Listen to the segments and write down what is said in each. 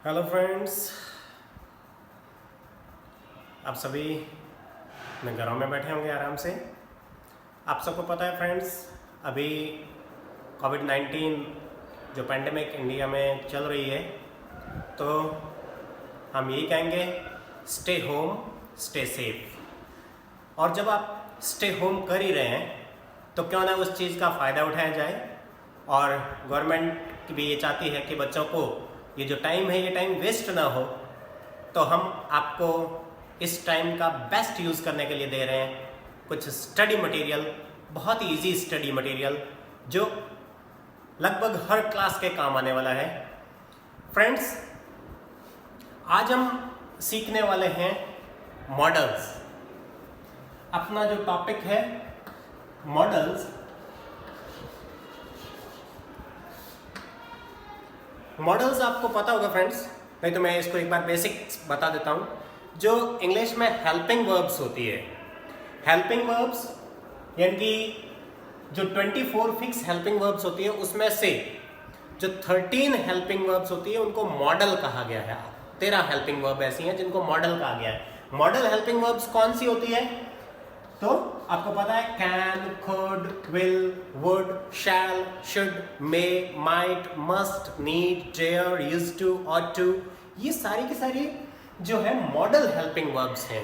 Hello friends. आप सभी अपने घरों में बैठे होंगे आराम से। आप सबको पता है फ्रेंड्स, अभी कोविड-19 जो पेंडेमिक इंडिया में चल रही है, तो हम यही कहेंगे स्टे होम स्टे सेफ। और जब आप स्टे होम कर ही रहे हैं तो क्यों ना उस चीज़ का फ़ायदा उठाया जाए। और गवर्नमेंट भी ये चाहती है कि बच्चों को ये जो टाइम है ये टाइम वेस्ट ना हो, तो हम आपको इस टाइम का बेस्ट यूज़ करने के लिए दे रहे हैं कुछ स्टडी मटेरियल, बहुत ही ईजी स्टडी मटेरियल जो लगभग हर क्लास के काम आने वाला है। फ्रेंड्स, आज हम सीखने वाले हैं मॉडल्स। अपना जो टॉपिक है मॉडल्स, मॉडल्स आपको पता होगा फ्रेंड्स, नहीं तो मैं इसको एक बार बेसिक्स बता देता हूँ। जो इंग्लिश में हेल्पिंग वर्ब्स होती है, हेल्पिंग वर्ब्स यानी कि जो 24 फिक्स हेल्पिंग वर्ब्स होती है उसमें से जो 13 हेल्पिंग वर्ब्स होती है उनको मॉडल कहा गया है। 13 हेल्पिंग वर्ब ऐसी हैं जिनको मॉडल कहा गया है। मॉडल हेल्पिंग वर्ब्स कौन सी होती है? तो आपको पता है can, could, will, would, shall, should, may, might, must, need, dare, used to, ought to, ये सारी की सारी जो है मॉडल हेल्पिंग वर्ब्स हैं।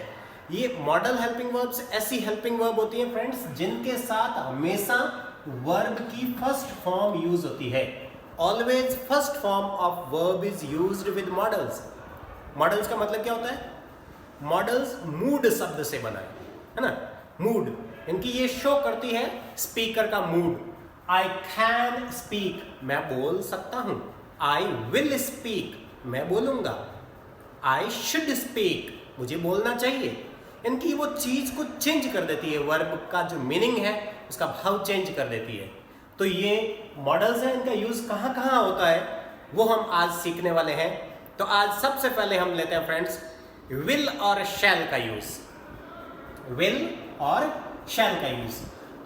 ये मॉडल हेल्पिंग वर्ब्स ऐसी हेल्पिंग वर्ब होती है फ्रेंड्स जिनके साथ हमेशा वर्ब की फर्स्ट फॉर्म यूज होती है। Always first form of verb is used with models. Models का मतलब क्या होता है? मॉडल्स मूड शब्द से बना है ना। मूड इनकी ये शो करती है स्पीकर का मूड। आई कैन स्पीक, मैं बोल सकता हूं। आई विल स्पीक, मैं बोलूंगा। आई शुड स्पीक, मुझे बोलना चाहिए। इनकी वो चीज को चेंज कर देती है, वर्ब का जो मीनिंग है उसका भाव चेंज कर देती है। तो ये मॉडल्स हैं, इनका यूज कहां कहां होता है वो हम आज सीखने वाले हैं। तो आज सबसे पहले हम लेते हैं फ्रेंड्स विल और शैल का यूज। विल और शैल का यूज।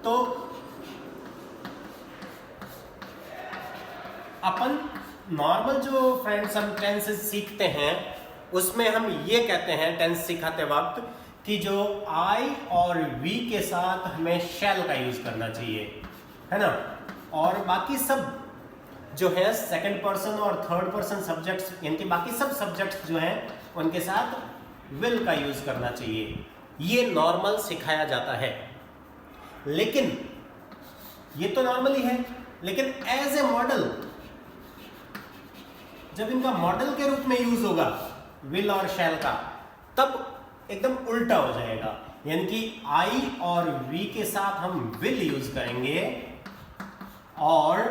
तो अपन नॉर्मल जो फ्रेंड्स हम टेंसेस सीखते हैं उसमें हम ये कहते हैं टेंस सिखाते वक्त कि जो आई और वी के साथ हमें शैल का यूज करना चाहिए, है ना। और बाकी सब जो है सेकंड पर्सन और थर्ड पर्सन सब्जेक्ट्स, यानी बाकी सब सब्जेक्ट्स जो हैं उनके साथ विल का यूज करना चाहिए। ये नॉर्मल सिखाया जाता है। लेकिन ये तो नॉर्मल ही है, लेकिन एज ए मॉडल जब इनका मॉडल के रूप में यूज होगा विल और शैल का, तब एकदम उल्टा हो जाएगा। यानी कि आई और वी के साथ हम विल यूज करेंगे और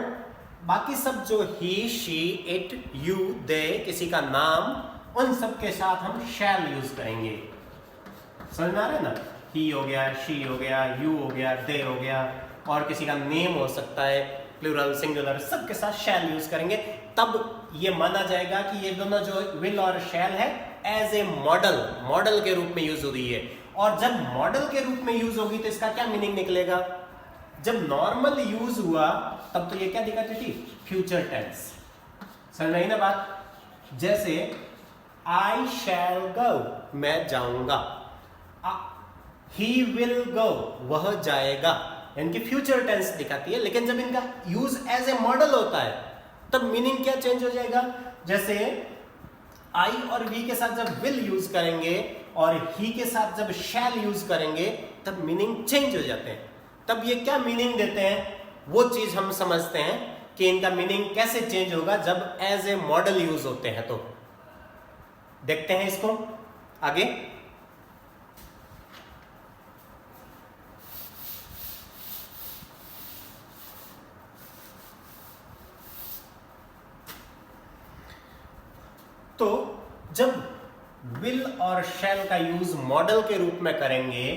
बाकी सब जो ही, शी, इट, यू, दे, किसी का नाम, उन सब के साथ हम शैल यूज करेंगे। समझ में आ रहा है ना। ही हो गया, शी हो गया, यू हो गया, दे हो गया, और किसी का नेम हो सकता है, प्लूरल, सिंगुलर, सबके साथ शैल यूज करेंगे। तब ये माना जाएगा कि ये दोनों जो विल और शैल है एज ए मॉडल के रूप में यूज हो रही है। और जब मॉडल के रूप में यूज होगी तो इसका क्या मीनिंग निकलेगा? जब नॉर्मल यूज हुआ तब तो ये क्या दिखाती थी? Future tense. समझ में आई ना बात? जैसे आई शैल गो, मैं जाऊंगा। ही विल गो, वह जाएगा, यानी कि फ्यूचर टेंस दिखाती है। लेकिन जब इनका यूज एज ए मॉडल होता है तब मीनिंग क्या चेंज हो जाएगा? जैसे आई और वी के साथ जब विल यूज करेंगे और ही के साथ जब शैल यूज करेंगे तब मीनिंग चेंज हो जाते हैं। तब ये क्या मीनिंग देते हैं वो चीज हम समझते हैं कि इनका मीनिंग कैसे चेंज होगा जब एज ए मॉडल यूज होते हैं। तो देखते हैं इसको आगे। तो जब विल और शैल का यूज मॉडल के रूप में करेंगे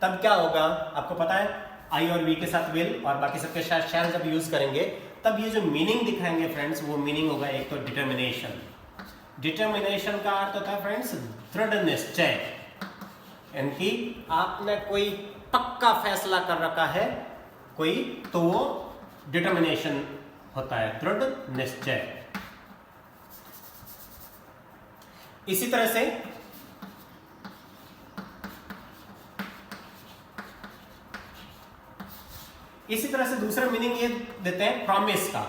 तब क्या होगा? आपको पता है आई और वी के साथ विल और बाकी सबके साथ शैल जब यूज करेंगे तब ये जो मीनिंग दिखाएंगे फ्रेंड्स, वो मीनिंग होगा एक तो डिटर्मिनेशन। डिटर्मिनेशन का अर्थ होता है फ्रेंड्स दृढ़ निश्चय, यानी कि आपने कोई पक्का फैसला कर रखा है कोई, तो वो डिटर्मिनेशन होता है, दृढ़ निश्चय। इसी तरह से दूसरा मीनिंग ये देते हैं प्रॉमिस का।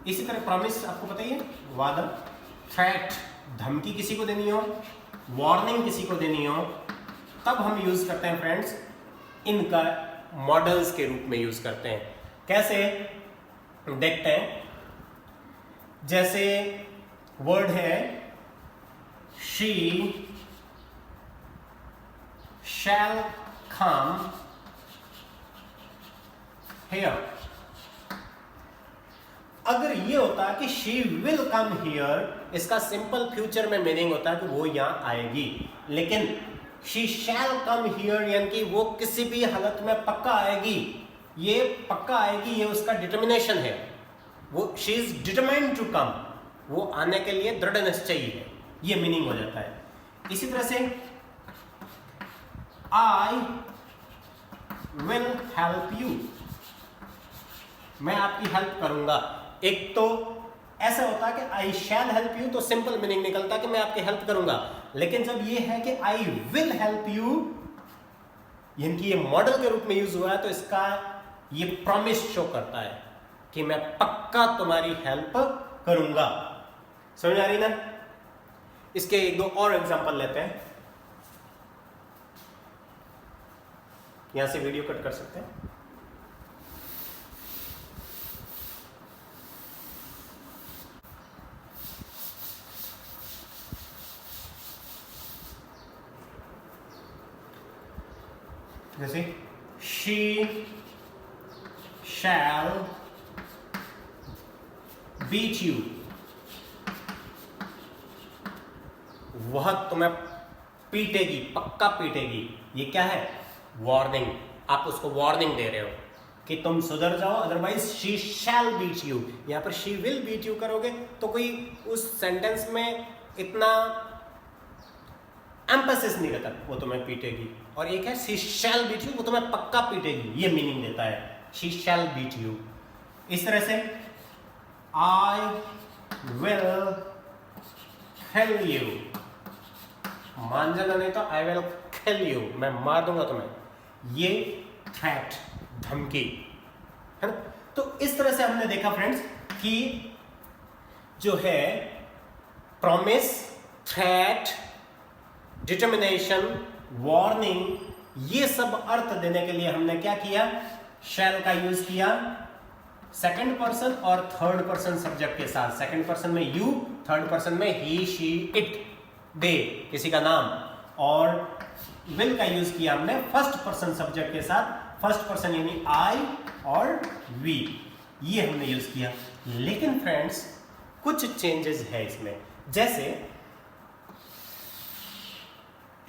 इसी तरह प्रॉमिस आपको पता ही है, वादा, थ्रेट, धमकी किसी को देनी हो, वार्निंग किसी को देनी हो, तब हम यूज करते हैं फ्रेंड्स, इनका मॉडल्स के रूप में यूज करते हैं। कैसे देखते हैं, जैसे वर्ड है शी शैल कम हियर। अगर ये होता कि शी विल कम हियर, इसका सिंपल फ्यूचर में मीनिंग होता है कि वो यहां आएगी। लेकिन शी शैल कम हियर यानी कि वो किसी भी हालत में पक्का आएगी। ये पक्का आएगी, ये उसका डिटर्मिनेशन है, वो she is determined to come, वो आने के लिए दृढ़ निश्चयी है, ये मीनिंग हो जाता है। इसी तरह से आई विल हेल्प यू, मैं आपकी हेल्प करूंगा। एक तो ऐसा होता है कि आई शैल हेल्प यू, तो सिंपल मीनिंग निकलता है कि मैं आपकी हेल्प करूंगा। लेकिन जब ये है कि आई विल हेल्प यू, यानी कि ये मॉडल के रूप में यूज हुआ है, तो इसका ये प्रॉमिस शो करता है कि मैं पक्का तुम्हारी हेल्प करूंगा। समझ आ रही ना? इसके एक दो और एग्जांपल लेते हैं, यहां से वीडियो कट कर सकते हैं। जैसे she shall beat you, वह तुम्हें पीटेगी, पक्का पीटेगी। ये क्या है? वार्निंग। आप उसको वार्निंग दे रहे हो कि तुम सुधर जाओ, otherwise she shall beat you। यहां पर she will beat you करोगे तो कोई उस सेंटेंस में इतना एम्फेसिस नहीं रहता, वो तुम्हें पीटेगी। और एक है she shall beat you, वो तुम्हें पक्का पीटेगी, ये मीनिंग देता है she shall beat you। इस तरह से I will kill you, मान जाना नहीं तो I will kill you, मैं मार दूंगा तुम्हें, ये थ्रेट, धमकी है ना। तो इस तरह से हमने देखा फ्रेंड्स कि जो है प्रॉमिस, थ्रेट, डिटर्मिनेशन, वार्निंग, ये सब अर्थ देने के लिए हमने क्या किया? शैल का यूज किया सेकंड पर्सन और थर्ड पर्सन सब्जेक्ट के साथ। सेकंड पर्सन में यू, थर्ड पर्सन में ही, शी, इट, दे, किसी का नाम। और विल का यूज किया हमने फर्स्ट पर्सन सब्जेक्ट के साथ, फर्स्ट पर्सन यानी आई और वी, ये हमने यूज किया। लेकिन फ्रेंड्स कुछ चेंजेस है इसमें। जैसे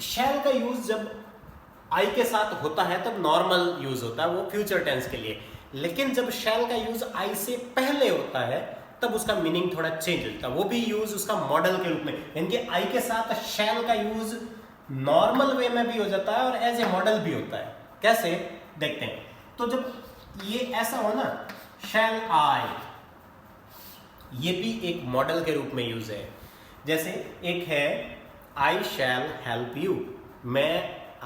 शैल का यूज जब आई के साथ होता है तब नॉर्मल यूज होता है, वो फ्यूचर टेंस के लिए। लेकिन जब शैल का यूज आई से पहले होता है तब उसका मीनिंग थोड़ा चेंज होता है, वो भी यूज उसका मॉडल के रूप में, यानी कि आई के साथ शैल का यूज नॉर्मल वे में भी हो जाता है और एज ए मॉडल भी होता है। कैसे देखते हैं। तो जब ये ऐसा हो ना, शैल आई, ये भी एक मॉडल के रूप में यूज है। जैसे एक है आई शैल हेल्प यू, मैं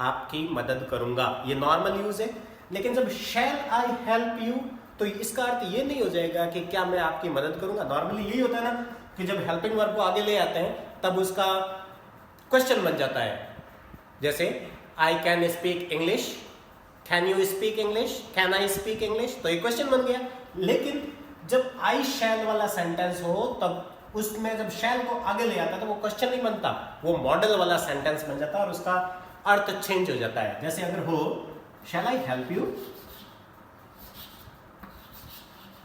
आपकी मदद करूंगा, ये नॉर्मल यूज है। लेकिन जब शैल आई हेल्प यू तो इसका अर्थ ये नहीं हो जाएगा कि क्या मैं आपकी मदद करूंगा। नॉर्मली यही होता है ना कि जब हेल्पिंग वर्ब को आगे ले आते हैं तब उसका क्वेश्चन बन जाता है। जैसे I can speak English, can you speak English, can I speak English, तो ये क्वेश्चन बन गया। लेकिन जब आई शैल वाला सेंटेंस हो तब उसमें जब शैल को आगे ले आता है तो वो क्वेश्चन नहीं बनता, वो मॉडल वाला सेंटेंस बन जाता है और उसका अर्थ चेंज हो जाता है। जैसे अगर हो शैल आई हेल्प यू,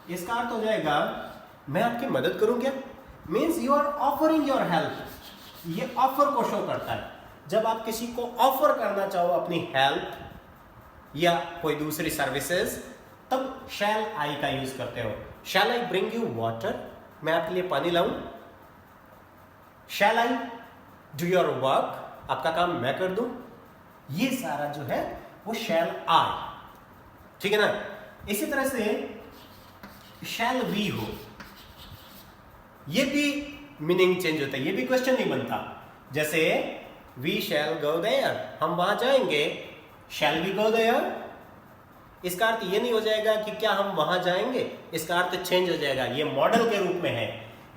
इसका अर्थ हो जाएगा मैं आपकी मदद करूं क्या, means you are offering your help. ये ऑफर को शो करता है। जब आप किसी को ऑफर करना चाहो अपनी हेल्प या कोई दूसरी सर्विसेज, तब शैल आई का यूज करते हो। शैल आई ब्रिंग यू वाटर, मैं आपके लिए पानी लाऊं। शैल आई डू योर वर्क, आपका काम मैं कर दूं। ये सारा जो है वो शैल आई, ठीक है ना। इसी तरह से शैल वी हो, ये भी मीनिंग चेंज होता है, ये भी क्वेश्चन नहीं बनता। जैसे वी शैल गो देयर, हम वहां जाएंगे, शैल वी गो देयर, इसका अर्थ ये नहीं हो जाएगा कि क्या हम वहां जाएंगे, इसका अर्थ चेंज हो जाएगा, ये मॉडल के रूप में है।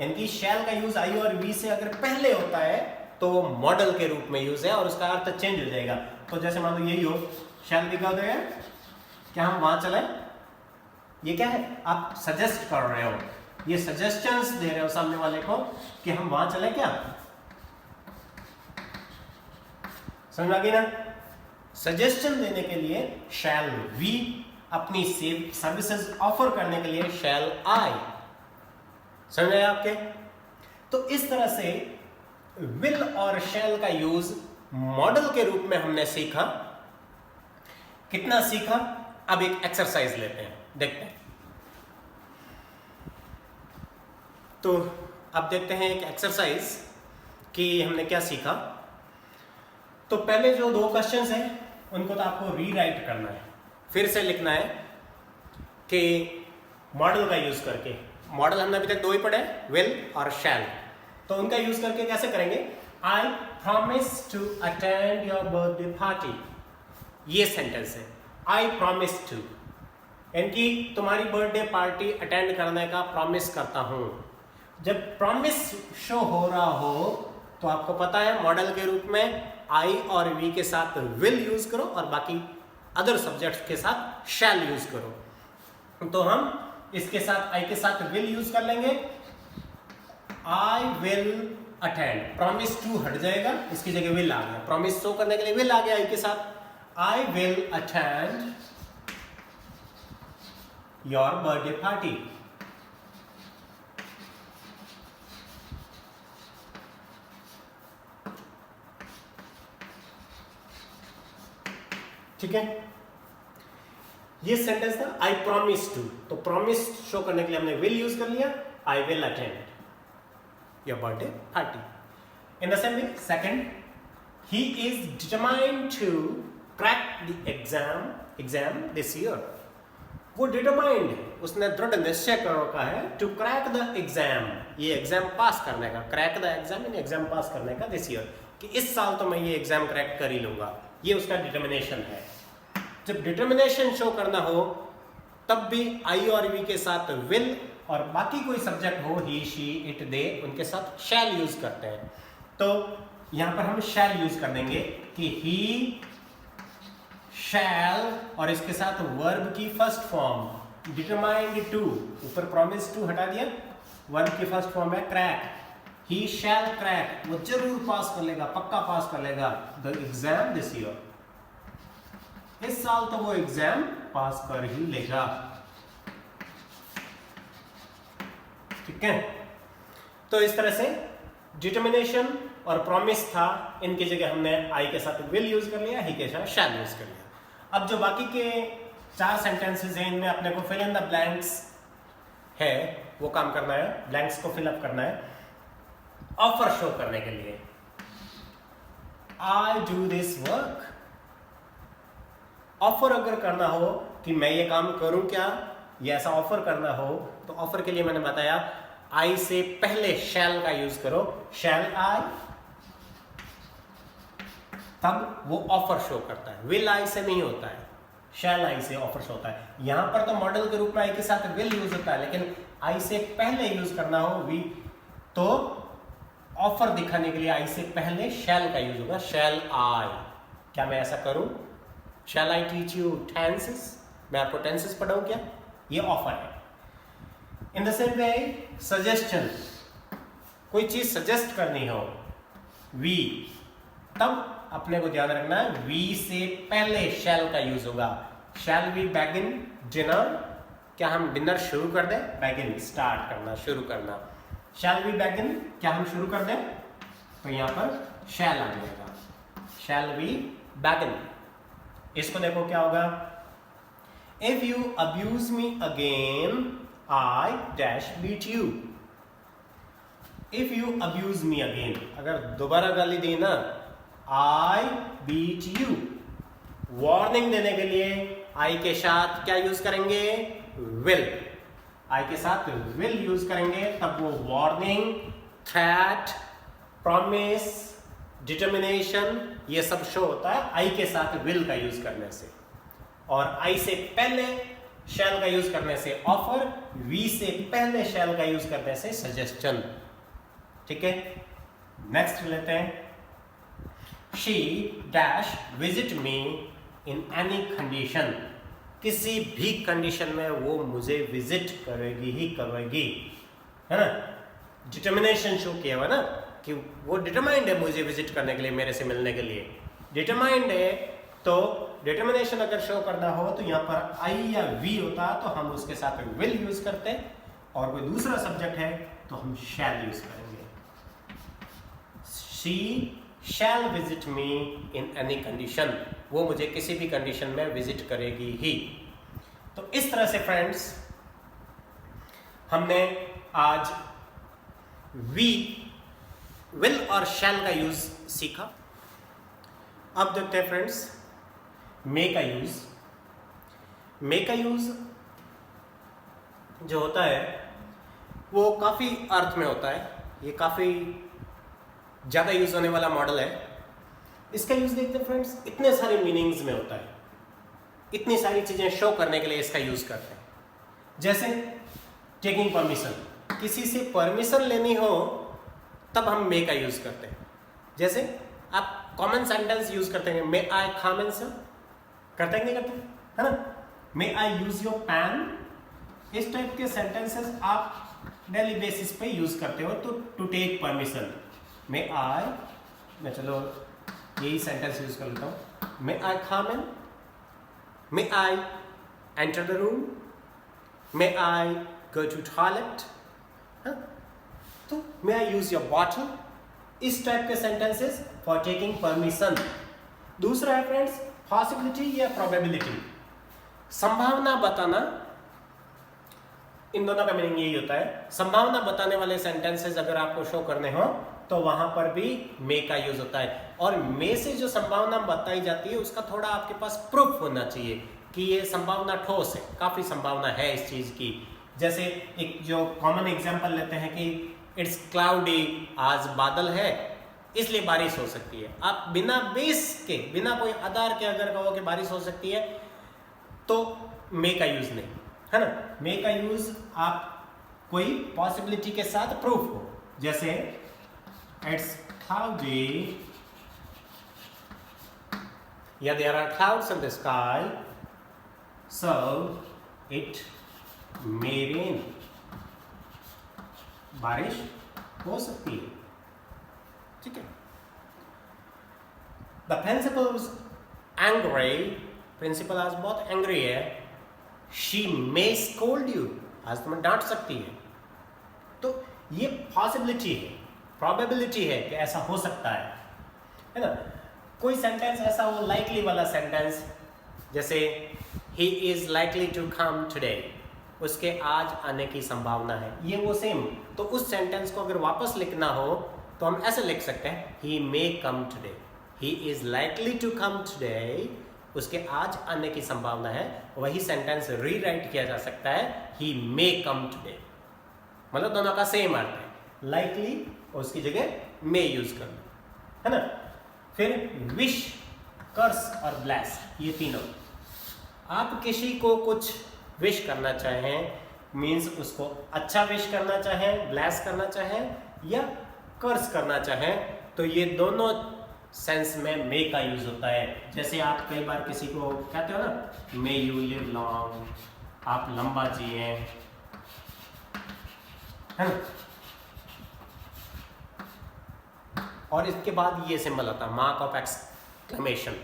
यानी शैल का यूज आई और वी से अगर पहले होता है तो वो मॉडल के रूप में यूज है और उसका अर्थ चेंज हो जाएगा। तो जैसे मान लो यही हो, शैल वी गो देयर, क्या हम वहां चले, ये क्या है, आप सजेस्ट कर रहे हो, ये सजेशंस दे रहे हो सामने वाले को कि हम वहां चले क्या, समझ में आ गई ना। सजेशन देने के लिए शैल वी, अपनी सर्विसेज ऑफर करने के लिए शैल आई, समझ आया आपके। तो इस तरह से विल और शैल का यूज मॉडल के रूप में हमने सीखा। कितना सीखा, अब एक एक्सरसाइज लेते हैं, देखते हैं। तो अब देखते हैं एक एक्सरसाइज कि हमने क्या सीखा। तो पहले जो 2 क्वेश्चंस हैं उनको तो आपको रीराइट करना है, फिर से लिखना है कि मॉडल का यूज करके, मॉडल हमने अभी तक 2 ही पढ़े, विल और शैल, तो उनका यूज करके कैसे करेंगे। I promise to attend your birthday party, ये सेंटेंस है, आई प्रॉमिस टू, यानी तुम्हारी बर्थडे पार्टी अटेंड करने का प्रॉमिस करता हूं। जब प्रॉमिस शो हो रहा हो तो आपको पता है मॉडल के रूप में आई और वी के साथ विल यूज करो और बाकी अदर सब्जेक्ट्स के साथ शैल यूज करो। तो हम इसके साथ आई के साथ विल यूज कर लेंगे, I will attend, promise to हट जाएगा, इसकी जगह विल आ गया, प्रॉमिस शो करने के लिए विल आ गया आई के साथ, I will attend your birthday party. ठीक है, ये सेंटेंस था आई प्रॉमिस टू, तो प्रॉमिस शो करने के लिए हमने विल यूज कर लिया, I will attend your birthday party. In the same way second, he is determined to crack the exam this year, वो डिटरमाइंड है, उसने दृढ़ निश्चय कर रखा है टू क्रैक द एग्जाम, ये एग्जाम पास करने का, crack the exam in exam pass करने का दिस ईयर, कि इस साल तो मैं ये एग्जाम क्रैक कर ही लूंगा, ये उसका डिटर्मिनेशन है। जब डिटर्मिनेशन शो करना हो तब भी आई और वी के साथ विल और बाकी कोई सब्जेक्ट हो, ही शी इट दे, उनके साथ शैल यूज करते हैं। तो यहां पर हम शैल यूज कर देंगे कि ही शैल और इसके साथ वर्ब की फर्स्ट फॉर्म डिटरमाइंड टू, ऊपर प्रॉमिस टू हटा दिया, वर्ब की फर्स्ट फॉर्म है क्रैक, ही शैल क्रैक, वो जरूर पास कर लेगा, पक्का पास कर लेगा द एग्जाम दिस ईयर, इस साल तो वो एग्जाम पास कर ही लेगा। ठीक है, तो इस तरह से डिटर्मिनेशन और प्रॉमिस था, इनकी जगह हमने आई के साथ विल यूज कर लिया, ही के साथ शैल यूज कर लिया। अब जो बाकी के 4 सेंटेंसेस हैं इनमें अपने को फिल इन द ब्लैंक्स है, वो काम करना है, ब्लैंक्स को फिलअप करना है ऑफर शो करने के लिए। I do this work, offer अगर करना हो कि मैं ये काम करूं क्या, ये ऐसा ऑफर करना हो, तो ऑफर के लिए मैंने बताया आई से पहले शैल का यूज करो, शैल आई, तब वो ऑफर शो करता है, विल आई से नहीं होता है, शैल आई से ऑफर शो होता है। यहां पर तो मॉडल के रूप में आई के साथ विल यूज होता है, लेकिन आई से पहले यूज करना हो वी, तो ऑफर दिखाने के लिए आई से पहले शैल का यूज होगा, शैल आई। क्या मैं ऐसा करूं, शैल आई टीच यू टेंसेस, मैं आपको टेंसेस पढ़ाऊं क्या, ये ऑफर है। इन द सेम वे सजेशन, कोई चीज सजेस्ट करनी हो वी, तब अपने को ध्यान रखना है वी से पहले शैल का यूज होगा, शैल वी बैगिन डिनर, क्या हम डिनर शुरू कर दें, बैगिन स्टार्ट करना, शुरू करना, शैल वी बैगिन, क्या हम शुरू कर दें, तो यहां पर शैल आ जाएगा, शैल वी बैगिन। इसको देखो क्या होगा, if you abuse me again I dash beat you, if you abuse me again, अगर दोबारा गाली दी ना, आई बीट यू, वार्निंग देने के लिए आई के साथ क्या यूज करेंगे, विल, आई के साथ विल यूज करेंगे, तब वो वार्निंग थ्रेट, प्रॉमिस, डिटर्मिनेशन, ये सब शो होता है आई के साथ विल का यूज करने से, और आई से पहले शैल का यूज करने से ऑफर, वी से पहले शैल का यूज करने से सजेशन। ठीक है, नेक्स्ट लेते हैं। She dash visit me in any condition, किसी भी कंडीशन में वो मुझे विजिट करेगी ही करेगी, है ना। डिटर्मिनेशन शो किया हुआ ना कि वो डिटरमाइंड है मुझे विजिट करने के लिए, मेरे से मिलने के लिए डिटरमाइंड है। तो डिटर्मिनेशन अगर शो करना हो तो यहाँ पर आई या वी होता तो हम उसके साथ विल यूज करते, और कोई दूसरा सब्जेक्ट है तो हम शैल यूज करेंगे। She shall visit me in any condition, वो मुझे किसी भी कंडीशन में विजिट करेगी ही। तो इस तरह से फ्रेंड्स हमने आज वी, विल और शैल का यूज सीखा। अब देखते हैं फ्रेंड्स मे का यूज। मे का यूज जो होता है वो काफी अर्थ में होता है, ये काफी ज्यादा यूज होने वाला मॉडल है। इसका यूज देखते हैं फ्रेंड्स, इतने सारे मीनिंग्स में होता है, इतनी सारी चीजें शो करने के लिए इसका यूज करते हैं। जैसे टेकिंग परमिशन, किसी से परमिशन लेनी हो तब हम मे का यूज करते हैं। जैसे आप कॉमन सेंटेंस यूज करते हैं, मे आई कम इन सर, करते हैं कि नहीं करते, है ना। May I use your pen, इस टाइप के सेंटेंसेस आप डेली बेसिस पे यूज करते हो। तो to take permission, may I, मैं चलो यही सेंटेंस यूज कर लेता हूँ, may I come in, may I enter the room, may I go to toilet, तो may I use your bottle, इस टाइप के सेंटेंसेस फॉर टेकिंग परमिशन। दूसरा है फ्रेंड्स पॉसिबिलिटी या प्रोबेबिलिटी, संभावना बताना। इन दोनों का मीनिंग यही होता है। संभावना बताने वाले सेंटेंसेस अगर आपको शो करने हो तो वहां पर भी मे का यूज होता है, और मे से जो संभावना बताई जाती है उसका थोड़ा आपके पास प्रूफ होना चाहिए कि ये संभावना ठोस है, काफी संभावना है इस चीज की। जैसे एक जो कॉमन एग्जांपल लेते हैं कि इट्स क्लाउडी, आज बादल है इसलिए बारिश हो सकती है। आप बिना बेस के, बिना कोई आधार के अगर कहो कि बारिश हो सकती है तो मे का यूज नहीं, है ना। मे का यूज आप कोई पॉसिबिलिटी के साथ प्रूफ हो, जैसे इट्स क्लाउडी या there are clouds in the sky so it may rain, बारिश हो सकती है। ठीक है। The principal was angry, principal आज बहुत एंग्री है। शी मे स्कोल्ड यू, आज तुम्हें डांट सकती है। तो ये पॉसिबिलिटी है, प्रोबेबिलिटी है कि ऐसा हो सकता है ना। कोई सेंटेंस ऐसा हो, लाइकली वाला सेंटेंस, जैसे he is likely to come today, उसके आज आने की संभावना है, ये वो सेम। तो उस सेंटेंस को अगर वापस लिखना हो तो हम ऐसे लिख सकते हैं, he may come today, he is likely to come today, उसके आज आने की संभावना है। वही सेंटेंस रीराइट किया जा सकता है, ही मे कम टुडे, मतलब दोनों का सेम अर्थ है, लाइकली और उसकी जगह मे यूज करना, है ना। फिर विश, कर्स और ब्लेस, ये तीनों। आप किसी को कुछ विश करना चाहें, मीन्स उसको अच्छा विश करना चाहें, ब्लेस करना चाहें या कर्स करना चाहें, तो ये दोनों सेंस में मे का यूज होता है। जैसे आप कई बार किसी को कहते हो ना, मे यू लिव लॉन्ग, आप लंबा जिए, है ना। और इसके बाद ये सिंबल आता है, मार्क ऑफ एक्सक्लेमेशन,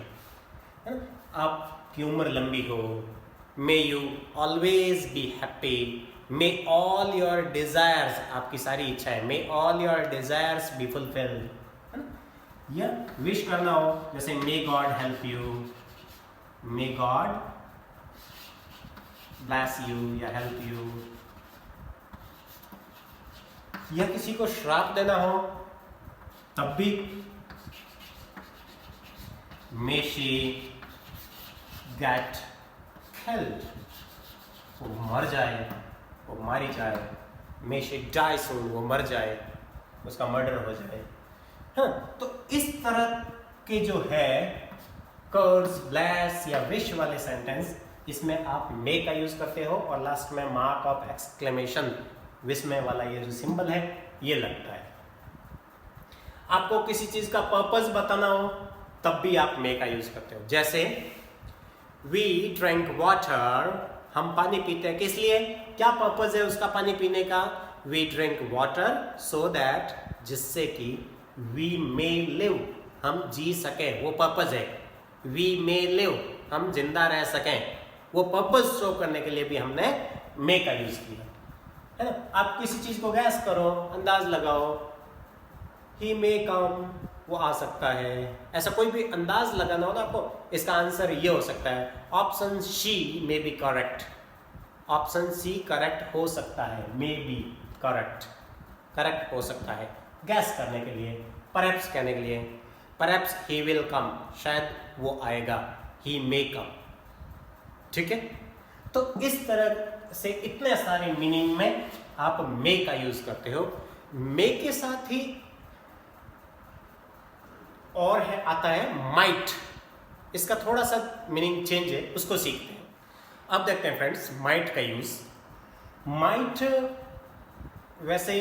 है ना। आपकी उम्र लंबी हो, may you always be happy, may all your desires, आपकी सारी इच्छाएं, may all your desires be fulfilled, है ना। या विश करना हो, जैसे may God help you, may God bless you या हेल्प यू। या किसी को श्राप देना हो तब भी मे शी गेट किल्ड, वो मर जाए, वो मारी जाए, मे शी डाई सून, वो मर जाए, उसका मर्डर हो जाए। हाँ, तो इस तरह के जो है कर्स, ब्लेस या विश वाले सेंटेंस, इसमें आप मे का यूज करते हो और लास्ट में मार्क ऑफ एक्सक्लेमेशन विस्मय वाला ये जो सिंबल है ये लगता है। आपको किसी चीज का पर्पस बताना हो तब भी आप मे का यूज करते हो। जैसे वी ड्रिंक वाटर, हम पानी पीते हैं, किस लिए, क्या पर्पस है उसका पानी पीने का, we drink water so that, जिससे कि वी मे लिव, हम जी सके, वो पर्पस है। वी मे लिव, हम जिंदा रह सकें, वो पर्पस शो करने के लिए भी हमने मे का यूज किया है ना। आप किसी चीज को गैस करो, अंदाज लगाओ, ही मे कम, वो आ सकता है, ऐसा कोई भी अंदाज लगाना हो ना आपको, इसका आंसर ये हो सकता है option C may be correct, option C correct हो सकता है, मे बी करेक्ट हो सकता है, गैस करने के लिए, परहैप्स कहने के लिए, परहैप्स ही विल कम, शायद वो आएगा, ही मे कम, ठीक है। तो इस तरह से इतने सारे मीनिंग में आप मे का यूज करते हो। मे के साथ ही और है, आता है माइट, इसका थोड़ा सा मीनिंग चेंज है, उसको सीखते हैं। अब देखते हैं फ्रेंड्स माइट का यूज। माइट वैसे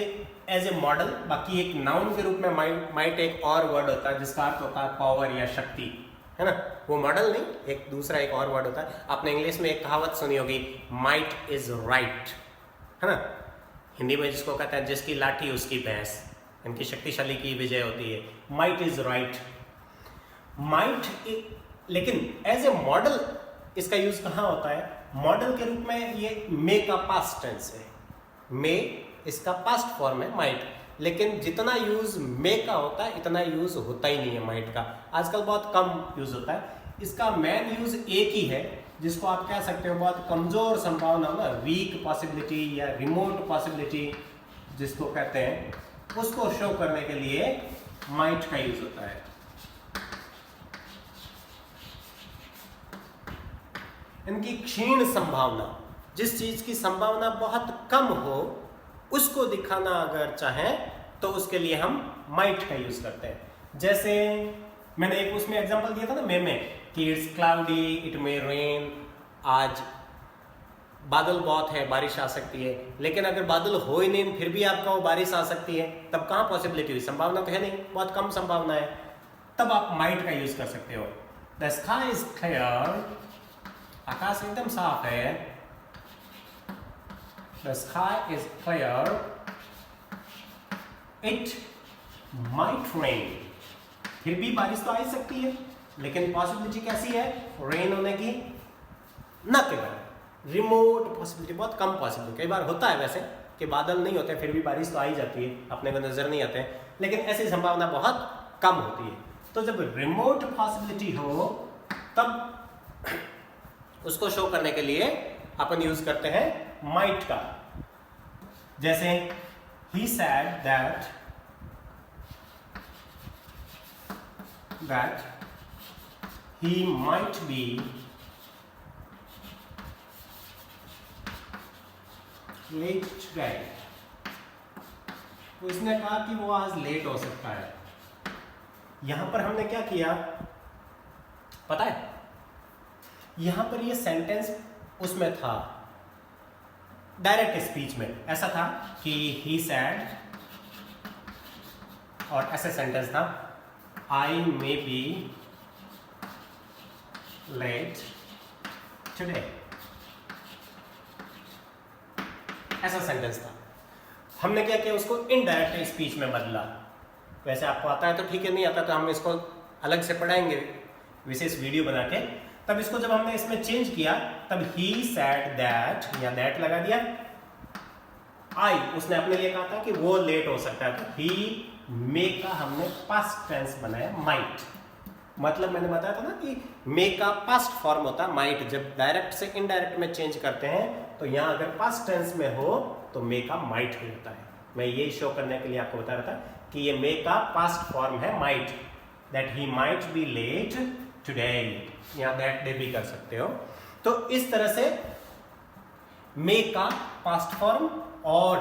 एज ए मॉडल, बाकी एक नाउन के रूप में माइट एक और वर्ड होता है जिसका अर्थ होता है पावर या शक्ति, है ना। वो मॉडल नहीं, एक दूसरा एक और वर्ड होता है। आपने इंग्लिश में एक कहावत सुनी होगी, माइट इज राइट, है ना। हिंदी में जिसको कहते हैं जिसकी लाठी उसकी भैंस, इनकी शक्तिशाली की विजय होती है, माइट इज राइट। माइट, लेकिन एज ए मॉडल इसका यूज कहाँ होता है, मॉडल के रूप में ये मे का पास्ट टेंस है, मे इसका पास्ट फॉर्म है माइट, लेकिन जितना यूज मे का होता है इतना यूज होता ही नहीं है माइट का, आजकल बहुत कम यूज होता है। इसका मेन यूज एक ही है, जिसको आप कह सकते हो बहुत कमजोर संभावना हो ना, वीक पॉसिबिलिटी या रिमोट पॉसिबिलिटी जिसको कहते हैं, उसको शो करने के लिए माइट का यूज होता है। इनकी क्षीण संभावना, जिस चीज की संभावना बहुत कम हो उसको दिखाना अगर चाहें तो उसके लिए हम माइट का यूज करते हैं। जैसे मैंने एक उसमें एग्जांपल दिया था ना मे में, कि it's cloudy, it may rain, आज बादल बहुत है, बारिश आ सकती है, लेकिन अगर बादल हो ही नहीं फिर भी आपका वो बारिश आ सकती है, तब कहाँ पॉसिबिलिटी हुई, संभावना तो है नहीं, बहुत कम संभावना है, तब आप माइट का यूज कर सकते हो। द स्काई इज क्लियर, आकाश एकदम साफ है, the sky is clear, it might rain, फिर भी बारिश तो आ ही सकती है, लेकिन पॉसिबिलिटी कैसी है, रेन होने की न केवल रिमोट पॉसिबिलिटी, बहुत कम पॉसिबिलिटी। कई बार होता है वैसे कि बादल नहीं होते फिर भी बारिश तो आ ही जाती है, अपने को नजर नहीं आते, लेकिन ऐसी संभावना बहुत कम होती है। तो जब रिमोट पॉसिबिलिटी हो तब उसको शो करने के लिए अपन यूज करते हैं माइट का। जैसे he said that he might be late today, तो इसने कहा कि वो आज लेट हो सकता है। यहां पर हमने क्या किया पता है, यहां पर ये सेंटेंस उसमें था डायरेक्ट स्पीच में, ऐसा था कि he said, और ऐसे सेंटेंस था I may be late today, ऐसा सेंटेंस था। हमने क्या किया, उसको इनडायरेक्ट स्पीच में बदला। वैसे आपको आता है तो ठीक है, नहीं आता तो हम इसको अलग से पढ़ाएंगे विशेष वीडियो बना के। तब इसको जब हमने इसमें चेंज किया तब he said that, या that लगा दिया, I उसने अपने लिए कहा था कि वो लेट हो सकता है, तो he may का हमने पास्ट टेंस बनाया might। मतलब मैंने बताया था ना कि मे का पास्ट फॉर्म होता है माइट, जब डायरेक्ट से इनडायरेक्ट में चेंज करते हैं तो यहाँ अगर पास्ट टेंस में हो तो मे का माइट हो जाता है। मैं ये शो करने के लिए आपको बता रहा था कि ये मे का पास्ट फॉर्म है might, that he might be late today, यहाँ दैट डे भी कर सकते हो। तो इस तरह से मे का पास्ट फॉर्म, और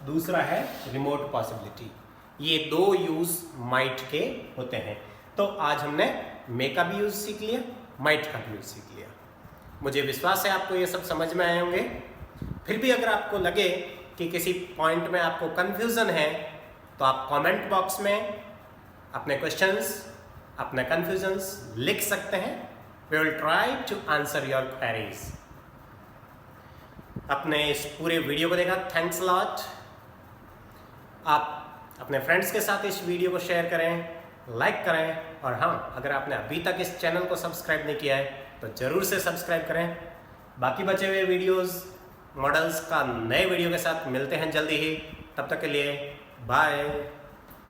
दूसरा है रिमोट पॉसिबिलिटी। ये दो यूज माइट के होते हैं। तो आज हमने मे का भी यूज सीख लिया, माइट का भी यूज सीख लिया। मुझे विश्वास है आपको ये सब समझ में आए होंगे। फिर भी अगर आपको लगे कि किसी पॉइंट में आपको कंफ्यूजन है तो आप कमेंट बॉक्स में अपने क्वेश्चंस, अपने कंफ्यूजन्स लिख सकते हैं। We will try to answer your queries. अपने इस पूरे वीडियो को देखा, थैंक्स लॉट। आप अपने फ्रेंड्स के साथ इस वीडियो को शेयर करें, लाइक करें, और हाँ, अगर आपने अभी तक इस चैनल को सब्सक्राइब नहीं किया है तो जरूर से सब्सक्राइब करें। बाकी बचे हुए वीडियोस, मॉडल्स का नए वीडियो के साथ मिलते हैं जल्दी ही। तब तक के लिए बाय।